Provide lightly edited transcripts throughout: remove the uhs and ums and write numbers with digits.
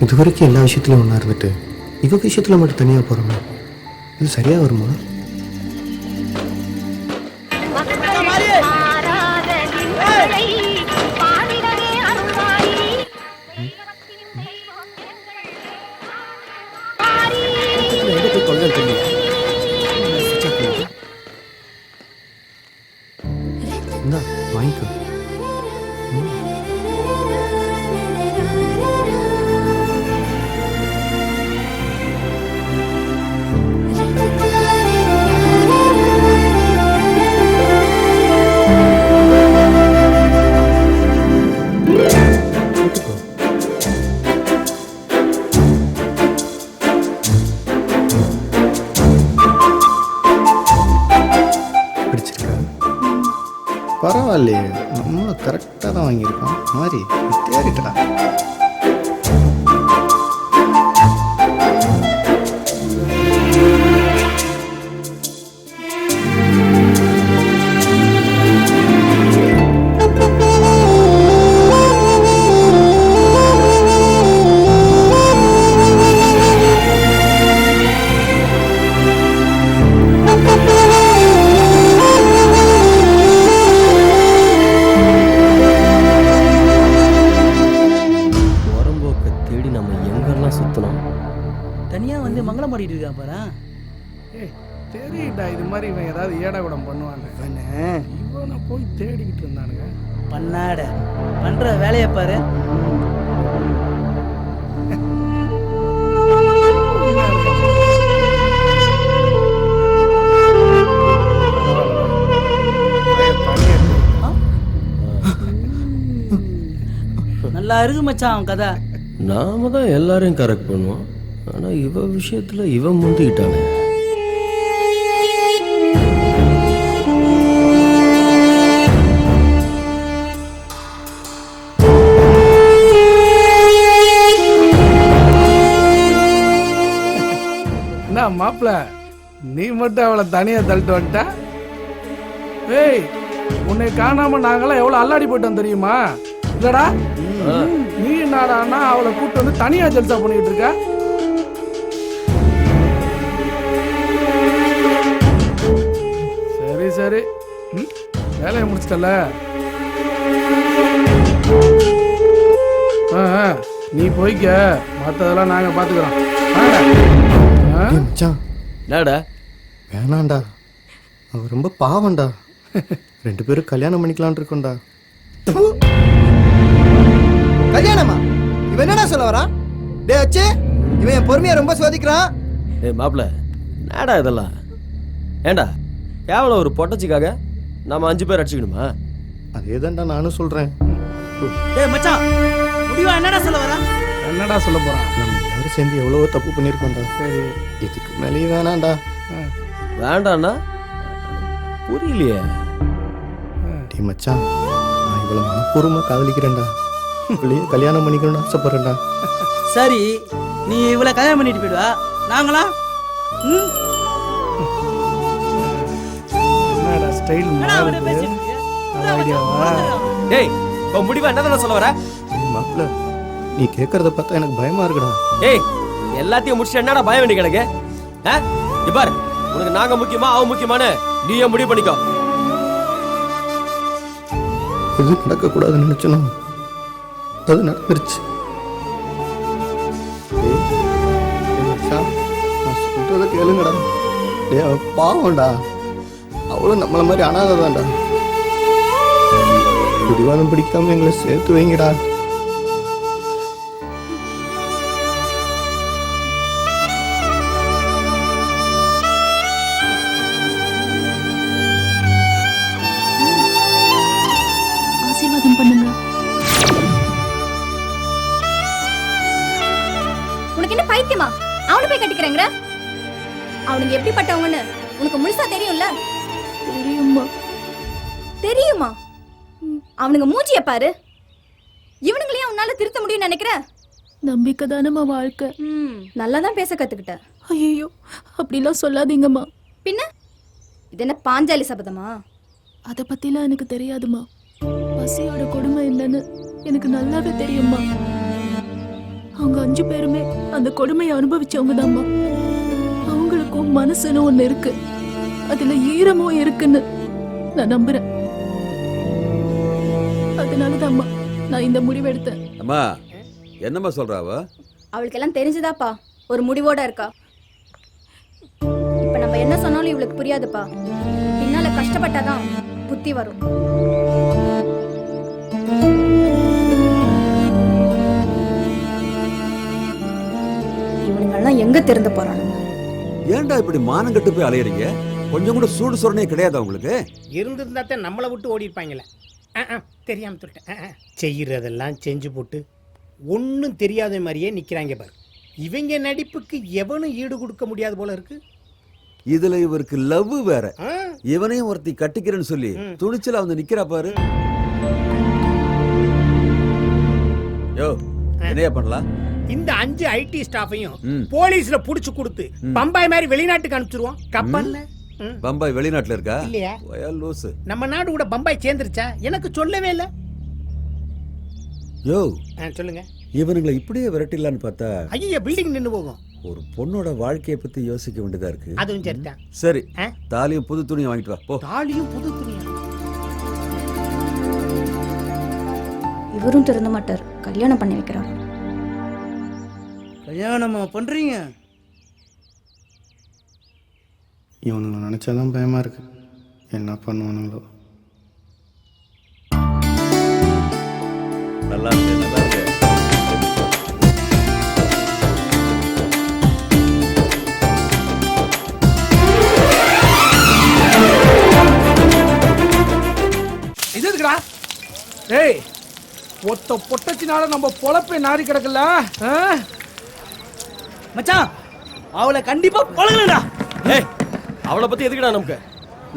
இதுவரைக்கும் எல்லா விஷயத்துலையும் ஒன்றா இருந்துட்டு இவ விஷயத்தில் மட்டும் தனியாக போகிறோமா? இது சரியாக வருமா? வாங்கிக்கோ. பரவாயில்லையே, நம்ம கரெக்டாக தான் வாங்கியிருக்கோம். மாதிரி தேடிட்டா தனியாக வந்து மங்களம் பாடிட்டு இருக்கா பாரு. தெரியுடா, இது மாதிரி இவன் ஏதாவது ஏடாகுடம் பண்ணுவான்னு இவனை போய் தேடிக்கிட்டு இருந்தானுங்க. பண்ணாட பண்ற வேலையை பாரு. நல்லா இருக்கு மச்சான் கதை. நாம தான் எல்லாரையும் கரெக்ட் பண்ணுவோம். ஆனா இவ விஷயத்துல இவன் முந்திக்கிட்டானே. என்ன மாப்பிள்ள, நீ மட்டும் அவளை தனியா தள்ளிட்டு வந்துட்ட? ஏய், உன்னை காணாம நாங்களாம் எவ்வளவு அல்லாடி போயிட்டோம் தெரியுமா? இல்லடா, நீ என்னடான்னா அவளை கூப்பிட்டு வந்து தனியா ஜல்சா பண்ணிட்டு இருக்க. சரி சரி, வேலையை முடிச்சிட்டல. நீ போய்க்க, மற்றதெல்லாம் நாங்க பாத்துக்கிறோம். வேணாண்டா, அவ ரொம்ப பாவம்டா. 2 பேரும் கல்யாணம் பண்ணிக்கலான் இருக்கோம்டா. கல்யாணமா? இவன் என்னடா சொல்ல வரா? டே அச்சே, இவன் என் பொறுமையை ரொம்ப சோதிக்கிறான். ஏய் மாப்ள, என்னடா இதெல்லாம்? ஏண்டா கேவலம் ஒரு பொட்டச்சிக்காக நாம 5 பேர் அடிச்சுக்கணுமா? அதேதான்டா நானும் சொல்றேன். டேய் மச்சான், முடிவா என்னடா சொல்ல வரா? என்னடா சொல்ல போறான்? நம்ம எல்லாரும் சேர்ந்து எவ்வளவோ தப்பு பண்ணியிருக்கோம்டா. சரி, இதுக்கு மேலேயே வேணாண்டா. வேண்டாண்ணா புரியலையே. டே மச்சான், நான் இவ்வளவு மனப்பூர்வமா காதலிக்கிறேன்டா. இவளையே கல்யாணம் பண்ணிக்கணும்னு ஆசைப்படுறேன்டா. சரி, நீ இவ்வளவு கல்யாணம் பண்ணிட்டு போயிடுவா, நாங்களா? என்னடா ஸ்டைல் மாறுது? ஐடியாவா? டேய், உன் முடிவா என்னதான சொல்ல வர? மாப்ள, நீ கேட்கறத பார்த்தா எனக்கு பயமா இருக்குடா. ஏய், எல்லாத்தையும் முடிச்சுட்டு என்னடா பயம் வேண்டி கிடக்கு? பாரு, உனக்கு நாங்க முக்கியமா அவன் முக்கியமானு நீயே முடிவு பண்ணிக்கோ. இது நடக்க கூடாதுன்னு நினைச்சோம், அது நடந்துருச்சு. நான் சொல்றத கேளுங்கடா. டே, அவ பாவம்டா. அவளும் நம்மள மாதிரி அனாதைதான்டா. பிடிவாதம் பிடிக்காம எங்களை சேர்த்து வைங்கடா. ஆசீர்வாதம் பண்ணுங்க. உனக்கு என்ன பைத்தியமா? அவனை போய் கட்டிக்கிறேங்கிற? அவனுக்கு எப்படிப்பட்டவங்கன்னு உனக்கு முழுசா தெரியும்ல? தெரியுமா? தெரியுமா? அவனுங்க மூஞ்சிய பாரு. இவனுங்களையும் உன்னால திருத்த முடியும்னு நினைக்கிற? நம்பிக்கை தானம்மா வாழ்க்கை. நல்லா தான் பேச கத்துக்கிட்ட. ஐயோ, அப்படிலாம் சொல்லாதீங்கம்மா. பின்ன இது என்ன பாஞ்சாலி சபதமா? அதை பத்திலாம் எனக்கு தெரியாதுமா. பசியோட கொடுமை என்னன்னு எனக்கு நல்லாவே தெரியுமா. அவங்க 5 பேருமே அந்த கொடுமையை அனுபவிச்சவங்க தான்மா. அவங்களுக்கும் மனசுன்னு ஒண்ணு இருக்கு, அதுல ஈரமும் இருக்குன்னு நான் நம்புறேன். அதனாலதான்மா நான் இந்த முடிவெடுத்தேன். அம்மா என்னம்மா சொல்றாவ? அவளுக்கெல்லாம் தெரிஞ்சுதாப்பா ஒரு முடிவோட இருக்கா. இப்ப நம்ம என்ன சொன்னாலும் இவளுக்கு புரியாதுப்பா. பின்னால கஷ்டப்பட்டாதான் புத்தி வரும். இவனுங்கெல்லாம் எங்க திறந்து போறானுங்க? ஏன்டா இப்படி மானம் கட்டு போய் அலையறீங்க? கொஞ்சம் கூட சூடு சொரணே கிடையாதா உங்களுக்கு? இருந்திருந்தாத்தான் நம்மளை விட்டு ஓடி இருப்பாங்களே. தெரியாம சொல்லிட்டேன். செய்யறதெல்லாம் செஞ்சு போட்டு ஒன்றும் தெரியாத மாதிரியே நிக்கிறாங்க பாரு. இவங்க நடிப்புக்கு எவனும் ஈடு கொடுக்க முடியாது போல இருக்கு. இதுல இவருக்கு லவ் வேற. இவனையும் ஒருத்தி கட்டிக்கிறேன்னு சொல்லி துணிச்சல வந்து நிக்கிறா பாரு. யோ என்னையா பண்ணலாம்? இந்த 5 ஐடி ஸ்டாஃபையும் போலீஸ்ல புடிச்சு கொடுத்து பம்பாய் மாதிரி வெளிநாட்டுக்கு அனுப்பிச்சிருவோம். கப்பல்ல. பம்பாய் வெளிநாட்டுல இருக்கா? இல்லையா? லூசு. நம்ம நாடு கூட பம்பாய் சேர்ந்துருச்சா? எனக்கு சொல்லவே இல்ல. யோ சொல்லுங்க. இவனுங்களை இப்படியே விரட்டிடலான்னு பார்த்தா ஐயா பில்டிங் நின்னு போகும். ஒரு பொண்ணோட வாழ்க்கையை பத்தி யோசிக்க வேண்டியதா இருக்கு. அதுவும் சரிதான். சரி தாலியும் புது துணியை வாங்கிட்டு வா போ. தாலியும் புது துணியா? இவரும் திருந்த மாட்டார். கல்யாணம் பண்ணி வைக்கிறார். கல்யாணமா பண்றீங்க? இவனுங்களை நினச்சாதான் பயமாக இருக்கு, என்ன பண்ணுவானுங்களோ. நல்லா இருக்கு நல்லா இருக்கு. இது இருக்குடா. ஏய் ஒத்த பொட்டச்சினால நம்ம பொழப்பே நாரி கிடக்கல. மச்சான் அவளை கண்டிப்பா பழகலடா. ஏய் அவளை பத்தி எதுக்குடா நமக்கு?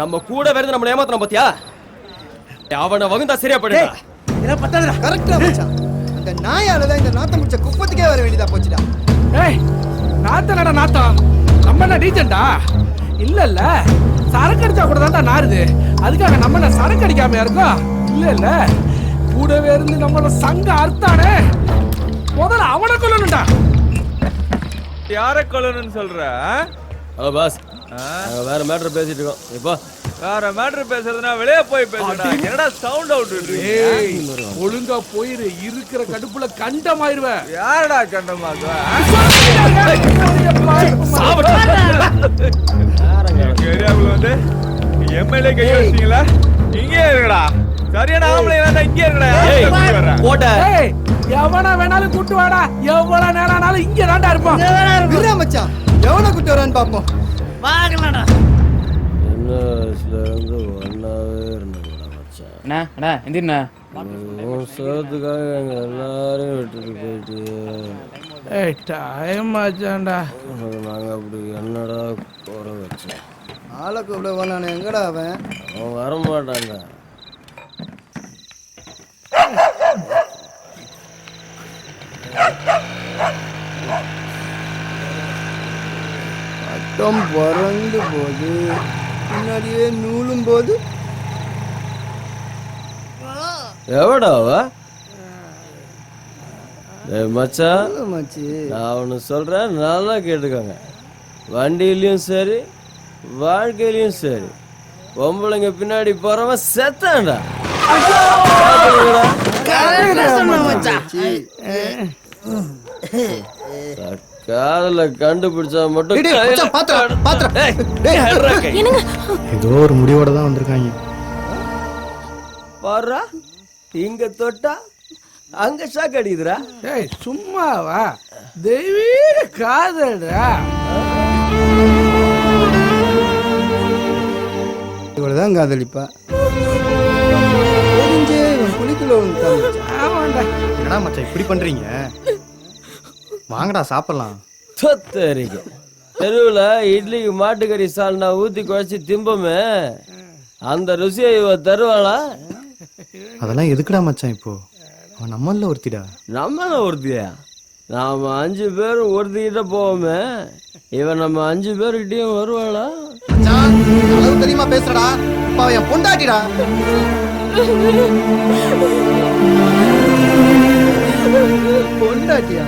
நம்ம கூட வேறது நம்மள ஏமாத்தன பாத்தியா? அவனை வகுந்தா சரியா போயிடுடா. இதெல்லாம் பத்தாதுடா. கரெக்டா மச்சான். அந்த நாயால தான் இந்த நாத்தம் முடிச்ச குப்பத்துக்கே வர வேண்டியதா போச்சுடா. ஏய் நாத்தனடா நாத்தம். நம்ம என்ன டீஜென்டா? இல்ல இல்ல சரக்கு அடிச்சா கூட தான்டா நாருது. அதுக்காக நம்ம என்ன சரக்கு அடிக்காம இருக்கோம்? இல்ல இல்ல கூடவே இருந்து நம்மளோட சங்க அர்த்தானே. முதல்ல அவனை கொல்லணும்டா. யார கொல்லணும்னு சொல்ற? ஹலோ பாஸ், வேற மேட்டர் பேசிட்டு இருக்கோம். இப்போ வேற மேட்டர் பேசுறதுனா வெளியே போய் பேசுடா. என்னடா சவுண்ட் அவுட் விடுறீங்க? ஏய் ஒழுங்கா போயிரு. இருக்கிற கடுப்புல கண்டமாயிருவேன். யாரடா கண்டமாக்குவ? ஏரியாவுல வந்து எம்எல்ஏ கை வச்சீங்களா? இங்கே இருக்கடா. சரியான ஆம்பளை வேணா இங்கே இருக்கடா. போட்ட ஏய் எவனா வேணாலும் கூட்டு வாடா. எவ்வளவு நேரம்னாலும் இங்க தான்டா இருப்பான். விடுறா மச்சான், எவனை கூட்டு வரான்னு பாப்போம். வாங்கலாம்டா. என்ன வயசுல இருந்து ஒன்னாவே இருந்தீங்களா மச்சான்? அண்ணா அண்ணா எந்திரண்ணா. உன் சோத்துக்காக எங்க எல்லாரையும் விட்டுட்டு போயிட்டு ஏய் டைம் ஆச்சான்டா. நாங்க அப்படி என்னடா குறை வச்சோம்? ஆளை கூப்பிட போனானே, எங்கடா அவன்? அவன் வரமாட்டான்டா. பட்டம் பறந்து போது பின்னாடியே நூலும் போது. எவடா அவ? மச்சான் மச்சி நான் அவனு சொல்றேன், நல்லா கேட்டுக்கோங்க. வண்டியிலயும் சரி வாழ்க்கையிலயும் சரி பொம்பளைங்க பின்னாடி போறவன் செத்தான்டா. காதல கண்டுபிடிச்சா மட்டும் ஏதோ ஒரு முடிவோட தான் வந்திருக்காங்க. பாருடா, இங்க தொட்டா அங்க ஷாக் அடிக்குதுடா. ஏய் சும்மாவா? தெய்வீக காதல்டா. இவ்வளவுதான் காதலிப்பா. குளிக்குள்ள ஆமாண்டா. என்னடா மச்சான் இப்படி பண்றீங்க? வாங்கடா சாப்பிடலாம். தொத்தரிக்க தெருவுல இட்லிக்கு மாட்டுக்கறி சால்னா ஊத்தி குழச்சி திம்பமே, அந்த ருசியை இவ தருவாளா? அதெல்லாம் எதுக்குடா மச்சான் இப்போ? அவன் நம்மள ஒருத்திடா. நம்மள ஒருத்தியா? நாம 5 பேரும் ஒருத்திக்கிட்ட போவோமே, இவன் நம்ம 5 பேருக்கிட்டையும் வருவாளா? மச்சான் அளவு தெரியுமா பேசுறடா இப்ப அவன் என் பொண்டாட்டிடா. பொண்டாட்டியா?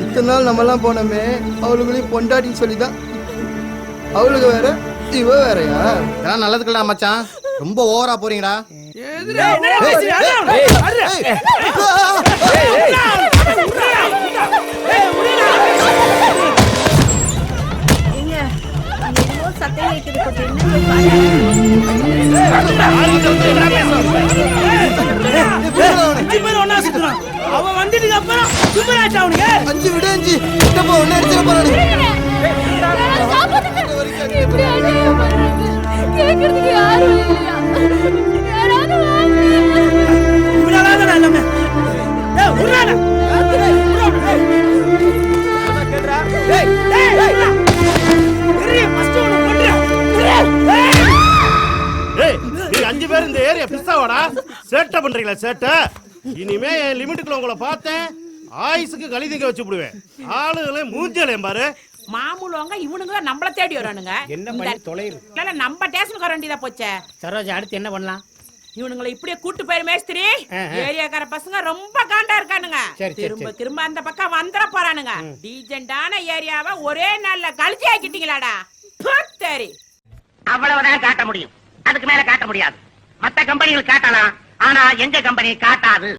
இத்தனை நாள் நம்ம எல்லாம் போனோமே அவளுக்குள்ளேயும் பொண்டாட்டின்னு சொல்லிதான் அவளுக்கு வேற இவ வேறயா? இதெல்லாம் நல்லதுக்குடா மச்சான், ரொம்ப ஓவரா போறீங்கடா. சத்தம் கேட்குது, கொஞ்சம் என்ன அவன் வந்துட்டு அப்புறம் சுப்பராஜ் அவனுக்கு 5 விட 5 கிட்டப்போ ஒன்னு அடிச்சிட போறானே. இப்படி அநியாயம் பண்றது கேக்குறதுக்கு யாரும் இல்லையா? யாராவது வாங்க. இவ்வளவுதான் எல்லாமே. டேய் உர்றானே. டேய் டேய் டேய். பெரிய ஃபர்ஸ்ட் ஒன்னு கொன்றுடா. ஏய் நீ 5 பேர் இந்த ஏரியா பிஸ்ஸாவாடா சேட்டை பண்றீங்களா? சேட்டை இனிமே என் லிமிட்டுக்குள்ள உங்களை பார்த்தேன் ஆயுசுக்கு கழிதிங்க வச்சு விடுவேன். ஆளுகளே மூஞ்சலையும் பாரு. மாமூலவங்க இவனுங்க நம்மள தேடி வரானுங்க. என்ன பண்ணி தொலைறு? இல்ல நம்ம ஸ்டேஷனுக்கு வர வேண்டியதா போச்சே. சரோஜா அடுத்து என்ன பண்ணலாம்? இவனுங்களை இப்படியே கூட்டு போயிரு மேஸ்திரி. ஏரியாக்கார பசங்க ரொம்ப காண்டா இருக்கானுங்க. திரும்ப திரும்ப அந்த பக்கம் வந்துட போறானுங்க. டீசென்டான ஏரியாவை ஒரே நாள்ல கழிச்சு ஆக்கிட்டீங்களாடா. சரி அவ்வளவுதான் காட்ட முடியும், அதுக்கு மேல காட்ட முடியாது. மத்த கம்பெனிகள் காட்டலாம், ஆனா எங்க கம்பெனி காட்டாது.